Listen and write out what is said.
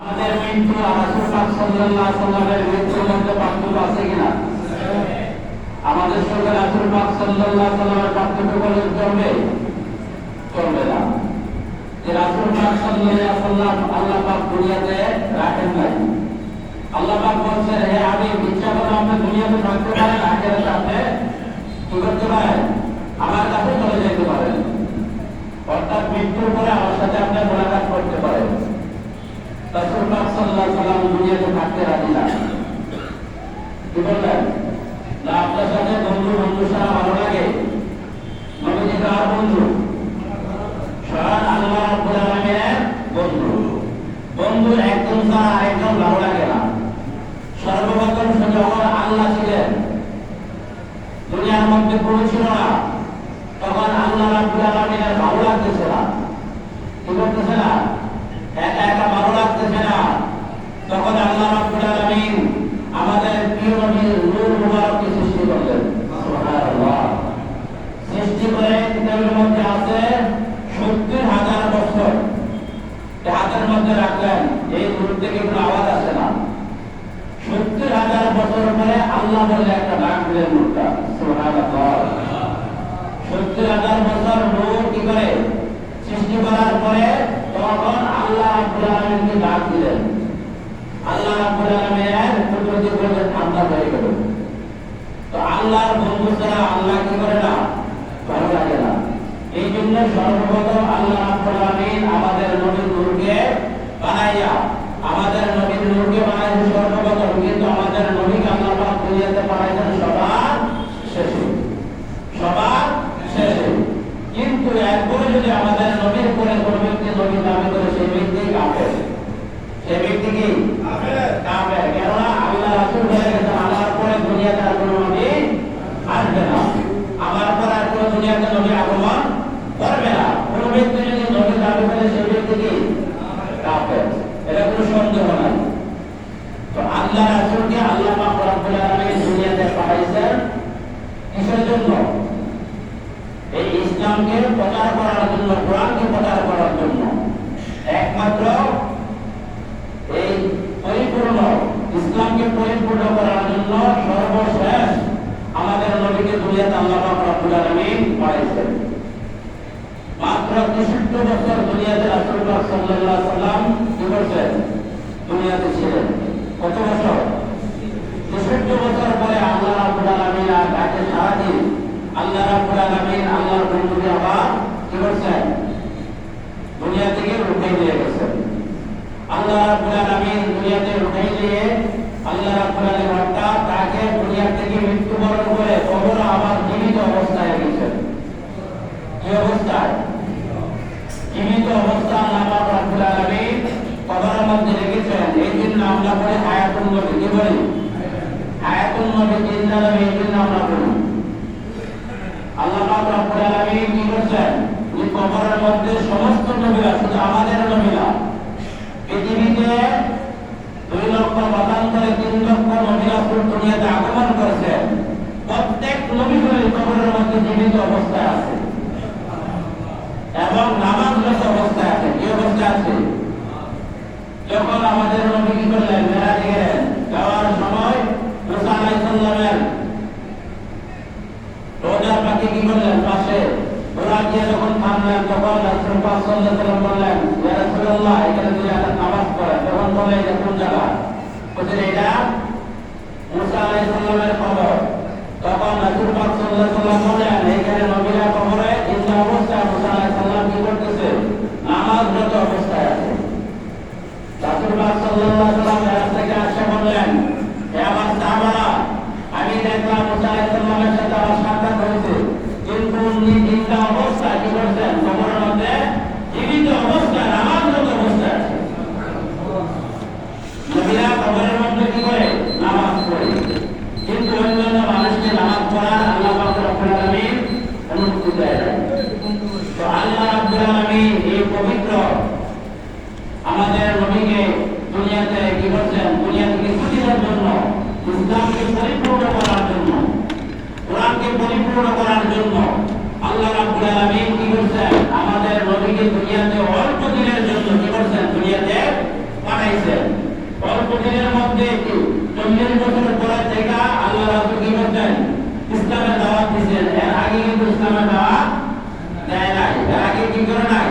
আমাদের মৃত্যু রাসূল পাক সাল্লাল্লাহু আলাইহি ওয়াসাল্লামের মৃত্যুর মধ্যে পার্থক্য আছে কিনা? আমাদের সঙ্গে রাসূল পাক সাল্লাল্লাহু আলাইহি ওয়াসাল্লামের পার্থক্য বলে চলবে না। যে রাসূল পাক সাল্লাল্লাহু আলাইহি ওয়াসাল্লাম আল্লাহ পাক দুনিয়াতে রাখেন নাই। আল্লাহ পাক বলেন, হে হাবিব, ইচ্ছা করলে আপনি দুনিয়াতে থাকতে পারেন, আখিরাতে আপনি কি করতে পারেন? আমার কাছে চলে যেতে পারেন। অর্থাৎ মৃত্যুর পরে আমার সাথে আপনি মোলাকাত করতে পারেন। রাসূল পাক সাল্লাল্লাহু আলাইহি ওয়াসাল্লাম দুনিয়াতে থাকতে রাজি না। কি বললেন? না, আপনার সাথে বন্ধু ছাড়া ভালো লাগে? নবীজি কার বন্ধু? স্বয়ং আল্লাহ রাব্বুল আলামিনের বন্ধু একজন ছাড়া আরেকজন ভালো লাগে না। সর্বপ্রথম যখন আল্লাহ ছিলেন, দুনিয়ার মধ্যে কোনো ছিল না, তখন আল্লাহ রাব্বুল আলামিনের ভালো লাগতেছে না। কি করতেছে না? একা একা ভালো লাগতেছে না। তখন আল্লাহ রাব্বুল আলামিন আমাদের প্রিয় নবীর নূর মুবারককে সৃষ্টি করলেন। সুবহানাল্লাহ। সৃষ্টি করে কিতাবের মধ্যে আছে ৭০,০০০ বছর হাতের মধ্যে রাখলেন, এই নূর থেকে কোনো আওয়াজ আসে না। ৭০,০০০ বছর পরে আল্লাহ বলে একটা ডাক দিলেন নূরটা। সুবহানাল্লাহ। ৭০,০০০ বছর নূর কি করে সৃষ্টি করার পরে তখন আল্লাহ রাব্বুল আলামিনকে ডাক দিলেন। আল্লাহ রাব্বুল আলামিনের কুদরতি বলে ঠান্ডা হয়ে গেল। তো আল্লাহর বন্ধু ছাড়া আল্লাহ কি করে না? ভালো লাগে না। এই জন্য সর্বপ্রথম আল্লাহ রাব্বুল আলামিন আমাদের নবীর নূরকে বানাইয়া আমাদের নবীর নূরকে বানাইছে সর্বপ্রথম, কিন্তু আমাদের নবীকে আল্লাহ পাক দুনিয়াতে পাঠাইছেন সবার শেষে। কিন্তু এরপরে যদি আমাদের নবীর পরে কোনো ব্যক্তি নবী দাবি করে, সেই ব্যক্তি কাফের। সেই ব্যক্তি কি কাফের? কেননা আল্লাহ রাসূল বলে গেছেন, আমার পরে দুনিয়াতে আর কোনো নবী আসবে না, আমার পরে আর কোনো দুনিয়াতে নবী আগমন করবে না। কোনো ব্যক্তি যদি নবী দাবি করে, সেই ব্যক্তি কি কাফের, এটা কোনো সন্দেহ নাই। তো আল্লাহ রাসূলকে আল্লাহ পাক রব্বুল আলামিন দুনিয়াতে পাঠাইছেন কিসের জন্য? এই ইসলামকে প্রচার করার জন্য, কোরআনকে প্রচার করার জন্য। একমাত্র এই পরিপূর্ণ ইসলামকে পরিপূর্ণ করার জন্য সর্বশেষ আমাদের নবীকে দুনিয়াতে আল্লাহ পাক রব্বুল আলামিন পাঠাইছেন। মাত্র ৬৩ বছর দুনিয়াতে রাসূল পাক সাল্লাল্লাহু আলাইহি ওয়াসাল্লাম কি করছেন? দুনিয়াতে ছিলেন। কত বছর? ৬৩ বছর পরে আল্লাহ রাব্বুল আলামিন আর তাকে সারা দিন আল্লাহ রাব্বুল আলামিন আল্লাহর বন্ধুকে আবার কি করছেন? দুনিয়া থেকে উঠাই নিয়ে গেছেন। আল্লাহ রাব্বুল আলামিন দুনিয়াতে উঠাই নিয়ে আল্লাহ রাব্বুল আলামিন অর্থাৎ তাকে দুনিয়া থেকে মৃত্যুবরণ করে কবরে আবার জীবিত অবস্থায় রেখেছেন। কি অবস্থায়? জীবিত অবস্থা আল্লাহ পাক রব্বুল আলামিন কবরের মধ্যে রেখেছেন। এই জন্য আমরা বলি হায়াতুন নবী। কি বলি? হায়াতুন নবী, জিন্দা নবী, এই জন্য আমরা বলি। আল্লাহ পাক রব্বুল আলামিন কি করছেন? এই কবরের মধ্যে সমস্ত নবীরা, শুধু আমাদের নবী না, পৃথিবীতে ২ লক্ষ মতান্তরে ৩ লক্ষ নবী রাসূল দুনিয়াতে আগমন করেছেন। প্রত্যেক নবীগুলোই কবরের মধ্যে জীবিত অবস্থায় আছে এবং নামাজরত অবস্থায় আছে। কি অবস্থায় আছে? যখন আমাদের নবী কি করলেন? মেরাজে গেলেন। যাওয়ার সময় মুসা আলাইহিস সালামের রোজার পাখি কি করলেন? পাশে ওরা গিয়ে যখন থামলেন, তখন রাসূল পাক সাল্লাল্লাহু আলাইহি ওয়াসাল্লাম বললেন, ইয়া রাসূলুল্লাহ, এখানে 2 রাকাত নামাজ পড়েন। তখন বললেন, এটা কোন জায়গা? বলছেন, এটা মুসা আলাইহিস সালামের কবর। তখন রাসূল পাক সাল্লাল্লাহু আলাইহি ওয়াসাল্লাম বললেন, এখানে নবীরা কবরে জিন্দা অবস্থায় মুসা আলাইহিস সালাম কি করতেছে? নামাজরত অবস্থায় আছে। রাসূল পাক সাল্লাল্লাহু আলাইহি ওয়াসাল্লাম মেরাজ থেকে আসে বললেন, হে আমার সাহাবারা, আমি দেখলাম মুসা আলাইহিস সালামের সাথে আমার সাক্ষাৎ হয়েছে, কিন্তু উনি জিন্দা অবস্থায় কি করছেন? কবরের মধ্যে জীবিত অবস্থায় নামাজরত অবস্থায় আছে। নবীরা কবরের মধ্যে কি করে? নামাজ পড়ে। কিন্তু অন্যান্য মানুষকে নামাজ পড়ার আল্লাহ পাক রব্বুল আলামিন অনুমতি দেয় না। তো আল্লাহ রাব্বুল আলামিন এই পবিত্র আমাদের নবীকে দুনিয়াতে কি করছেন? দুনিয়া থেকে ছুটির জন্য, ইসলামকে পরিপূর্ণ করার জন্য, কোরআনকে পরিপূর্ণ করার জন্য আল্লাহ রাব্বুল আলামিন কি করছেন? আমাদের নবীকে দুনিয়াতে অল্প দিনের জন্য কি করছেন? দুনিয়াতে পাঠাইছেন। ইসলামের দাওয়াত দিয়েছেন, এর আগে কিন্তু ইসলামের দাওয়াত দেয় নাই, এর আগে কি করে নাই?